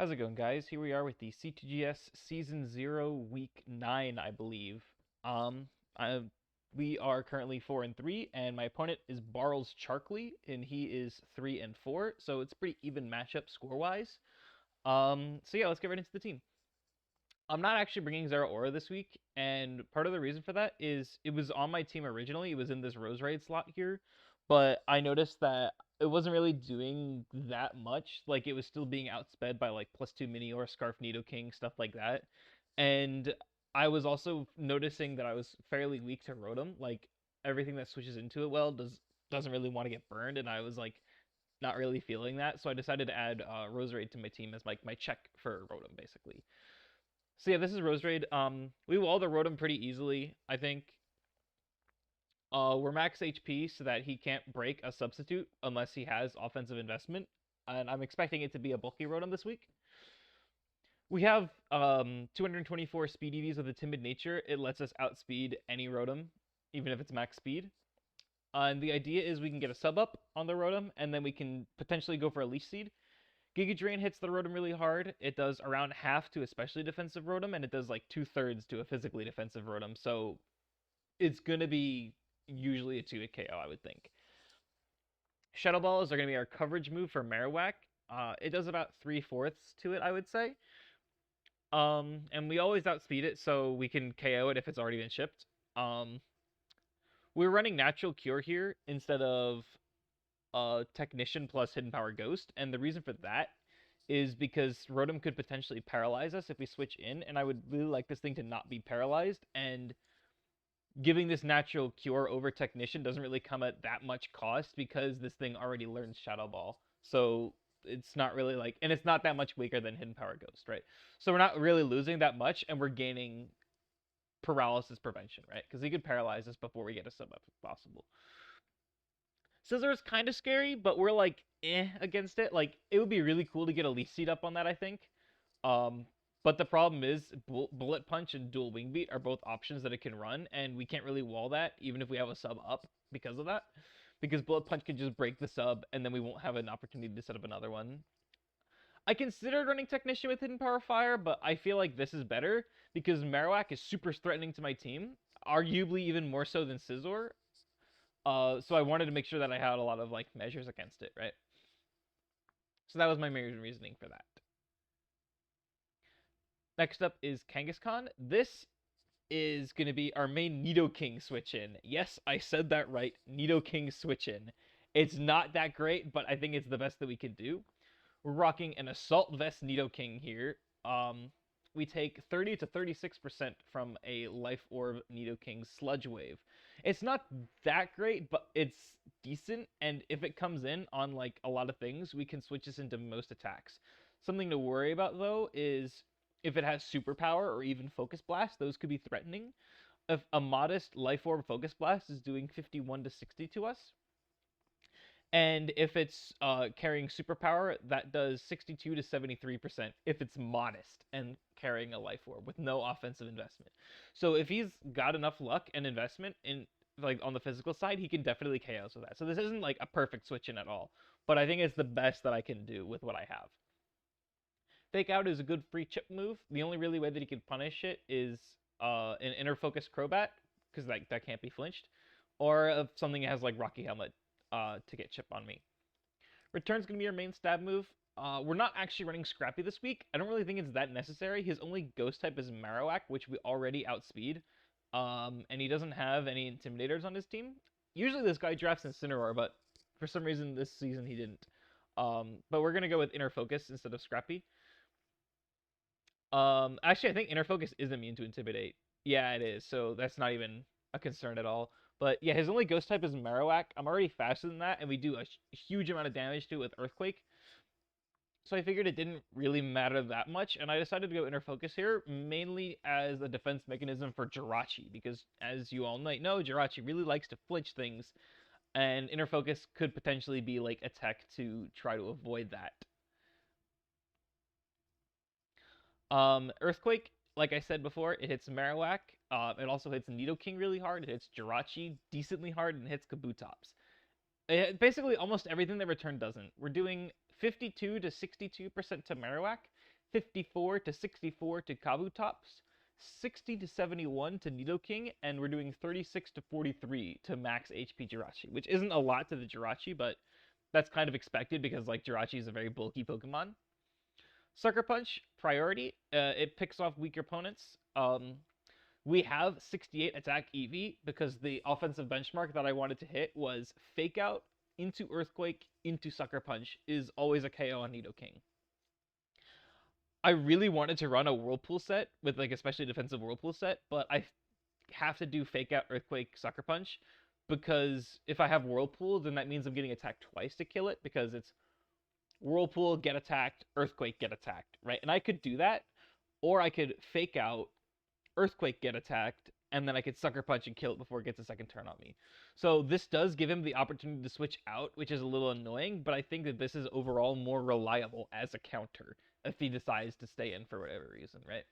How's it going, guys? Here we are with the C2GS Season 0 Week 9, I believe. Um, I, we are currently 4 and 3, and my opponent is Barles Charkley, and he is 3 and 4, so it's a pretty even matchup score-wise. So yeah, let's get right into the team. I'm not actually bringing Zera Aura this week, and part of the reason for that is it was on my team originally. It was in this Rose Raid slot here, but I noticed that it wasn't really doing that much. Like, it was still being outsped by like +2 Minior, Scarf Nidoking, stuff like that. And I was also noticing that I was fairly weak to Rotom. Like, everything that switches into it doesn't really want to get burned, and I was like not really feeling that. So I decided to add Rose Raid to my team as my check for Rotom, basically. So yeah, this is Rose Raid. We wall the Rotom pretty easily, I think. We're max HP so that he can't break a substitute unless he has offensive investment, and I'm expecting it to be a bulky Rotom this week. We have 224 speed EVs with a timid nature. It lets us outspeed any Rotom, even if it's max speed. And the idea is we can get a sub up on the Rotom, and then we can potentially go for a Leech Seed. Giga Drain hits the Rotom really hard. It does around half to especially defensive Rotom, and it does like 2/3 to a physically defensive Rotom. So it's gonna be usually a 2-hit KO, I would think. Shadow Balls are gonna be our coverage move for Marowak. It does about 3/4 to it, I would say. And we always outspeed it, so we can KO it if it's already been shipped. We're running Natural Cure here instead of Technician plus Hidden Power Ghost, and the reason for that is because Rotom could potentially paralyze us if we switch in, and I would really like this thing to not be paralyzed, and giving this Natural Cure over Technician doesn't really come at that much cost because this thing already learns Shadow Ball. So it's not really like, and it's not that much weaker than Hidden Power Ghost, right? So we're not really losing that much, and we're gaining paralysis prevention, right? Because he could paralyze us before we get a sub up if possible. Scissor is kind of scary, but we're like against it. Like, it would be really cool to get a Leaf Seed up on that, I think. Um, but the problem is Bullet Punch and Dual Wing Beat are both options that it can run, and we can't really wall that even if we have a sub up because of that. Because Bullet Punch can just break the sub, and then we won't have an opportunity to set up another one. I considered running Technician with Hidden Power Fire, but I feel like this is better because Marowak is super threatening to my team, arguably even more so than Scizor. So I wanted to make sure that I had a lot of like measures against it, right? So that was my main reasoning for that. Next up is Kangaskhan. This is going to be our main Nidoking switch in. Yes, I said that right. Nidoking switch in. It's not that great, but I think it's the best that we can do. We're rocking an Assault Vest Nidoking here. We take 30 to 36% from a Life Orb Nidoking Sludge Wave. It's not that great, but it's decent, and if it comes in on like a lot of things, we can switch this into most attacks. Something to worry about though is if it has Superpower or even Focus Blast, those could be threatening. If a modest Life Orb Focus Blast is doing 51 to 60 to us, and if it's carrying Superpower, that does 62 to 73% if it's modest and carrying a Life Orb with no offensive investment. So if he's got enough luck and investment in like on the physical side, he can definitely KO with that. So this isn't like a perfect switch in at all, but I think it's the best that I can do with what I have. Fake Out is a good free chip move. The only really way that he can punish it is an Inner Focus Crobat, because that can't be flinched, or if something has like Rocky Helmet to get chip on me. Return's going to be our main stab move. We're not actually running Scrappy this week. I don't really think it's that necessary. His only ghost type is Marowak, which we already outspeed. And he doesn't have any Intimidators on his team. Usually this guy drafts Incineroar, but for some reason this season he didn't. But we're going to go with Inner Focus instead of Scrappy. Actually, I think Inner Focus is immune to Intimidate. Yeah, it is, so that's not even a concern at all. But yeah, his only ghost type is Marowak. I'm already faster than that, and we do a huge amount of damage to it with Earthquake. So I figured it didn't really matter that much, and I decided to go Inner Focus here, mainly as a defense mechanism for Jirachi, because as you all might know, Jirachi really likes to flinch things, and Inner Focus could potentially be like a tech to try to avoid that. Earthquake, like I said before, it hits Marowak. It also hits Nidoking really hard. It hits Jirachi decently hard, and hits Kabutops. Basically, almost everything that Return doesn't. We're doing 52 to 62% to Marowak, 54 to 64 to Kabutops, 60 to 71 to Nidoking, and we're doing 36 to 43 to max HP Jirachi, which isn't a lot to the Jirachi, but that's kind of expected because like Jirachi is a very bulky Pokemon. Sucker Punch, priority. It picks off weaker opponents. We have 68 attack EV because the offensive benchmark that I wanted to hit was Fake Out into Earthquake into Sucker Punch is always a KO on Nidoking. I really wanted to run a Whirlpool set with like especially defensive Whirlpool set, but I have to do Fake Out, Earthquake, Sucker Punch because if I have Whirlpool, then that means I'm getting attacked twice to kill it because it's Whirlpool, get attacked, Earthquake, get attacked, right? And I could do that, or I could Fake Out, Earthquake, get attacked, and then I could Sucker Punch and kill it before it gets a second turn on me. So this does give him the opportunity to switch out, which is a little annoying, but I think that this is overall more reliable as a counter if he decides to stay in for whatever reason, right?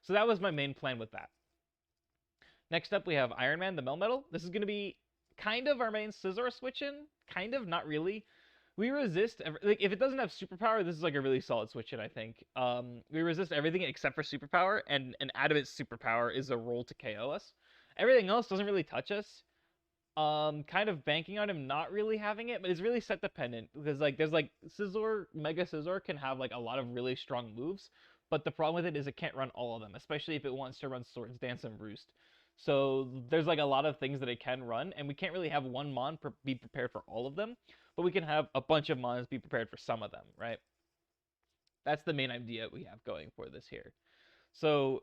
So that was my main plan with that. Next up, we have Iron Man, the Melmetal. This is going to be kind of our main Scizor switch-in. Kind of, not really. We resist, like, if it doesn't have superpower, this is like a really solid switch-in, I think. We resist everything except for superpower, and an adamant superpower is a roll to KO us. Everything else doesn't really touch us. Kind of banking on him not really having it, but it's really set dependent because like there's like Scizor, Mega Scizor can have like a lot of really strong moves, but the problem with it is it can't run all of them, especially if it wants to run Swords Dance and Roost. So there's like a lot of things that it can run, and we can't really have one Mon be prepared for all of them, but we can have a bunch of Mons be prepared for some of them, right? That's the main idea we have going for this here. So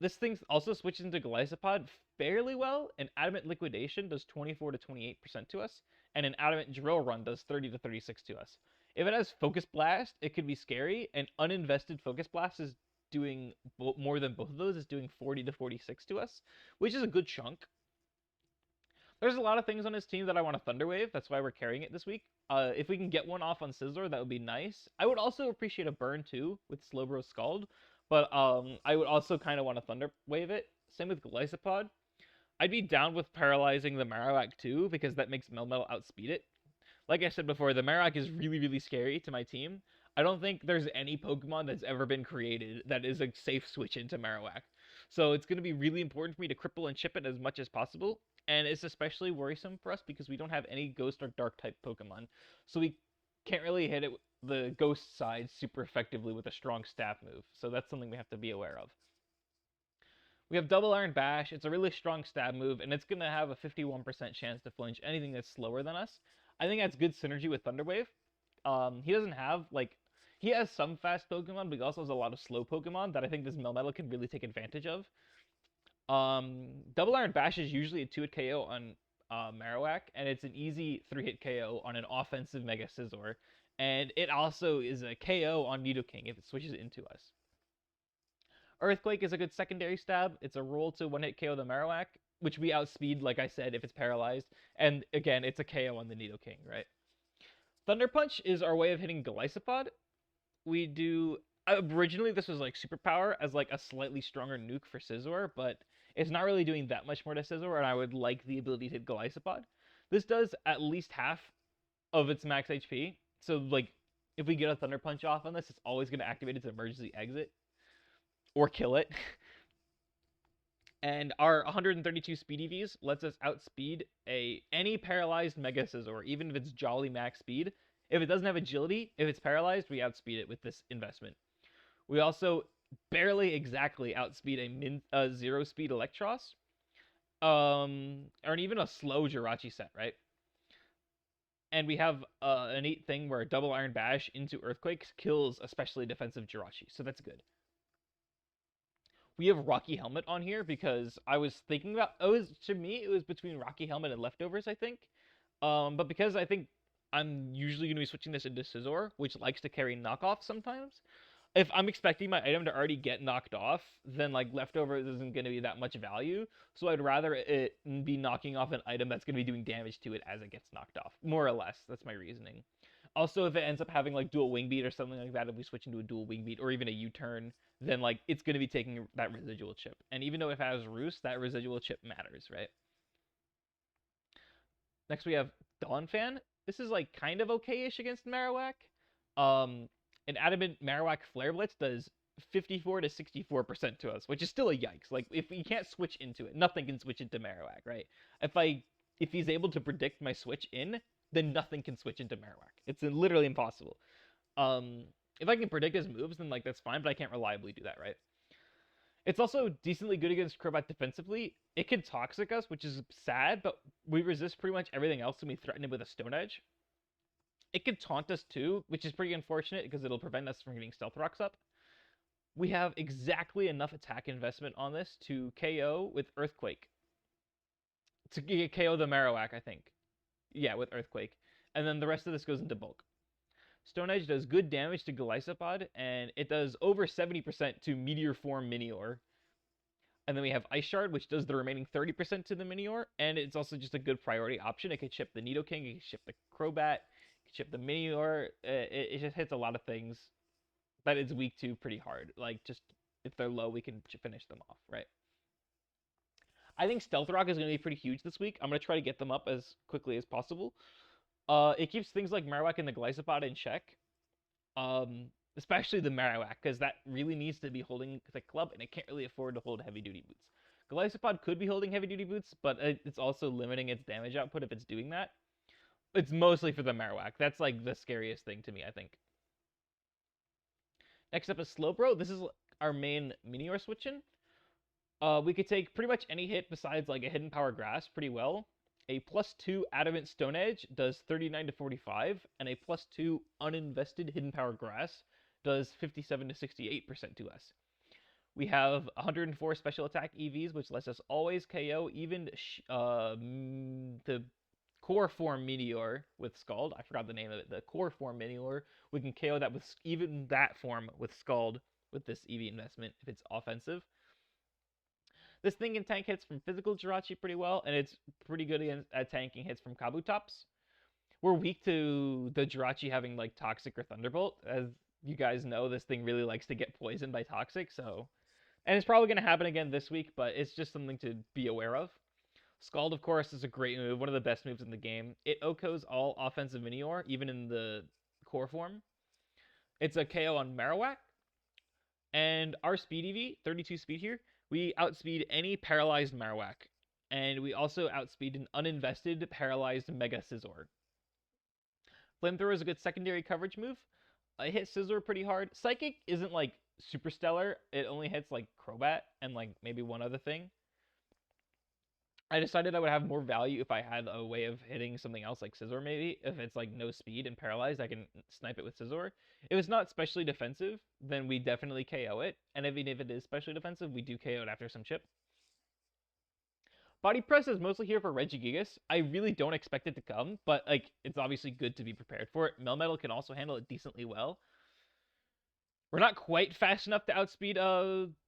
this thing also switches into Glycopod fairly well. An Adamant Liquidation does 24 to 28% to us, and an Adamant Drill Run does 30 to 36 to us. If it has Focus Blast, it could be scary, and Uninvested Focus Blast is doing more than both of those, is doing 40 to 46 to us, which is a good chunk. There's a lot of things on his team that I want to Thunder Wave. That's why we're carrying it this week. If we can get one off on Scizor, that would be nice. I would also appreciate a burn too with Slowbro Scald, but I would also kind of want to Thunder Wave it. Same with Glycopod. I'd be down with paralyzing the Marowak too because that makes Melmetal outspeed it. Like I said before, the Marowak is really, really scary to my team. I don't think there's any Pokemon that's ever been created that is a safe switch into Marowak. So it's going to be really important for me to cripple and chip it as much as possible. And it's especially worrisome for us because we don't have any Ghost or Dark type Pokemon. So we can't really hit it the Ghost side super effectively with a strong staff move. So that's something we have to be aware of. We have Double Iron Bash. It's a really strong stab move, and it's going to have a 51% chance to flinch anything that's slower than us. I think that's good synergy with Thunder Wave. He doesn't have, like, he has some fast Pokemon, but he also has a lot of slow Pokemon that I think this Melmetal can really take advantage of. Double Iron Bash is usually a 2-hit KO on Marowak, and it's an easy 3-hit KO on an offensive Mega Scizor. And it also is a KO on Nidoking if it switches into us. Earthquake is a good secondary stab. It's a roll to 1-hit KO the Marowak, which we outspeed, like I said, if it's paralyzed. And again, it's a KO on the Nidoking, right? Thunder Punch is our way of hitting Glycopod. We do... Originally, this was like Superpower as like a slightly stronger nuke for Scizor, but it's not really doing that much more to Scizor, and I would like the ability to hit Glycopod. This does at least half of its max HP, so like if we get a Thunder Punch off on this, it's always going to activate its emergency exit or kill it. And our 132 speed EVs lets us outspeed any paralyzed Mega Scizor, even if it's Jolly max speed. If it doesn't have agility, if it's paralyzed, we outspeed it with this investment. We also barely exactly outspeed a 0 speed Electros, or even a slow Jirachi set, right? And we have a neat thing where Double Iron Bash into Earthquakes kills especially defensive Jirachi, so that's good. We have Rocky Helmet on here because I was thinking about, to me, it was between Rocky Helmet and Leftovers, I think. But because I think I'm usually going to be switching this into Scizor, which likes to carry knockoff sometimes, if I'm expecting my item to already get knocked off, then like Leftovers isn't going to be that much value. So I'd rather it be knocking off an item that's going to be doing damage to it as it gets knocked off, more or less. That's my reasoning. Also, if it ends up having like dual wing beat or something like that, if we switch into a dual wing beat or even a U-turn, then like it's going to be taking that residual chip. And even though it has Roost, that residual chip matters, right? Next we have Dawn Fan. This is like kind of okay-ish against Marowak. An Adamant Marowak Flare Blitz does 54 to 64% to us, which is still a yikes. Like, if you can't switch into it, nothing can switch into Marowak, right? If he's able to predict my switch in, then nothing can switch into Marowak. It's literally impossible. Um, if I can predict his moves, then like that's fine, but I can't reliably do that, right? It's also decently good against Crobat defensively. It can Toxic us, which is sad, but we resist pretty much everything else and we threaten it with a Stone Edge. It can taunt us too, which is pretty unfortunate because it'll prevent us from getting Stealth Rocks up. We have exactly enough attack investment on this to KO with Earthquake. To KO the Marowak, I think. Yeah, with Earthquake. And then the rest of this goes into bulk. Stone Edge does good damage to Golisopod, and it does over 70% to Meteor Form Minior. And then we have Ice Shard, which does the remaining 30% to the Minior, and it's also just a good priority option. It can ship the Nidoking, it can ship the Crobat, it can ship the Minior. It just hits a lot of things that it's weak to pretty hard. Like, just if they're low, we can finish them off, right? I think Stealth Rock is going to be pretty huge this week. I'm going to try to get them up as quickly as possible. It keeps things like Marowak and the Golisopod in check. Especially the Marowak, because that really needs to be holding the club, and it can't really afford to hold heavy-duty boots. Golisopod could be holding heavy-duty boots, but it's also limiting its damage output if it's doing that. It's mostly for the Marowak. That's like the scariest thing to me, I think. Next up is Slowbro. This is our main Minior switch-in. We could take pretty much any hit besides like a Hidden Power Grass pretty well. A +2 Adamant Stone Edge does 39 to 45, and a +2 uninvested Hidden Power Grass does 57 to 68% to us. We have 104 special attack EVs, which lets us always KO even the core form Meteor with Scald. I forgot the name of it. The core form Meteor. We can KO that with even that form with Scald with this EV investment if it's offensive. This thing can tank hits from physical Jirachi pretty well, and it's pretty good at tanking hits from Kabutops. We're weak to the Jirachi having like Toxic or Thunderbolt. As you guys know, this thing really likes to get poisoned by Toxic, so... And it's probably going to happen again this week, but it's just something to be aware of. Scald, of course, is a great move, one of the best moves in the game. It OHKOs all offensive Minior, even in the core form. It's a KO on Marowak. And our speed EV, 32 speed here, we outspeed any paralyzed Marowak. And we also outspeed an uninvested paralyzed Mega Scizor. Flamethrower is a good secondary coverage move. It hits Scizor pretty hard. Psychic isn't like super stellar. It only hits like Crobat and like maybe one other thing. I decided I would have more value if I had a way of hitting something else like Scizor maybe. If it's like no speed and paralyzed, I can snipe it with Scizor. If it's not specially defensive, then we definitely KO it. And even if it is specially defensive, we do KO it after some chip. Body Press is mostly here for Regigigas. I really don't expect it to come, but like it's obviously good to be prepared for it. Melmetal can also handle it decently well. We're not quite fast enough to outspeed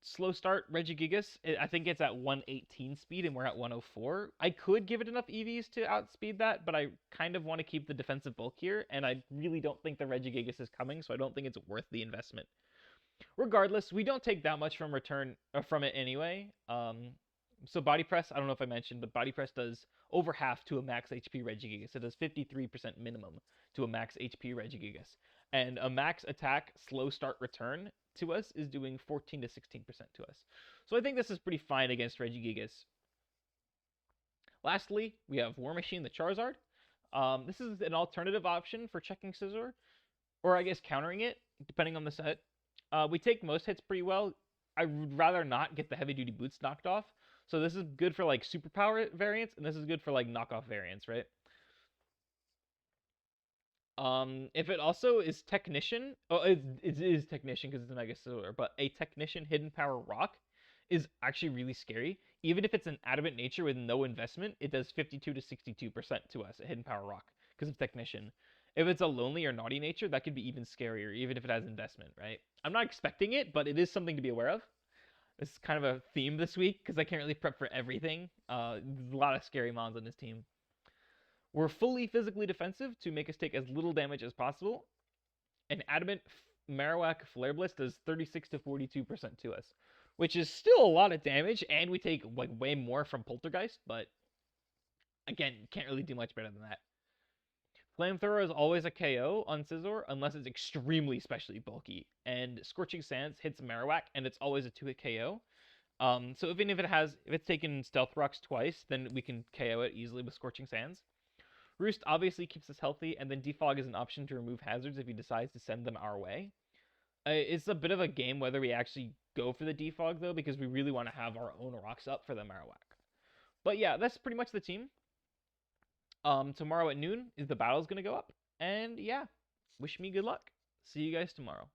slow start Regigigas. I think it's at 118 speed and we're at 104. I could give it enough EVs to outspeed that, but I kind of want to keep the defensive bulk here, and I really don't think the Regigigas is coming, so I don't think it's worth the investment. Regardless, we don't take that much from it anyway. So Body Press, I don't know if I mentioned, but Body Press does over half to a max HP Regigigas. It does 53% minimum to a max HP Regigigas. And a max attack slow start return to us is doing 14 to 16% to us. So I think this is pretty fine against Regigigas. Lastly, we have War Machine the Charizard. This is an alternative option for checking Scizor, or I guess countering it, depending on the set. We take most hits pretty well. I would rather not get the heavy duty boots knocked off. So this is good for like superpower variants, and this is good for like knockoff variants, right? If it also is Technician, it is Technician because it's a Mega Scizor, but a Technician Hidden Power Rock is actually really scary. Even if it's an Adamant Nature with no investment, it does 52 to 62% to us, a Hidden Power Rock, because of Technician. If it's a Lonely or Naughty Nature, that could be even scarier, even if it has investment, right? I'm not expecting it, but it is something to be aware of. This is kind of a theme this week, because I can't really prep for everything. There's a lot of scary mons on this team. We're fully physically defensive to make us take as little damage as possible. An Adamant Marowak Flare Blitz does 36 to 42% to us, which is still a lot of damage, and we take like way more from Poltergeist, but again, can't really do much better than that. Flamethrower is always a KO on Scizor unless it's extremely specially bulky. And Scorching Sands hits Marowak and it's always a 2-hit KO. So even if it's taken Stealth Rocks twice, then we can KO it easily with Scorching Sands. Roost obviously keeps us healthy, and then Defog is an option to remove hazards if he decides to send them our way. It's a bit of a game whether we actually go for the Defog, though, because we really want to have our own rocks up for the Marowak. But yeah, that's pretty much the team. Tomorrow at noon is the battle's going to go up. And yeah, wish me good luck. See you guys tomorrow.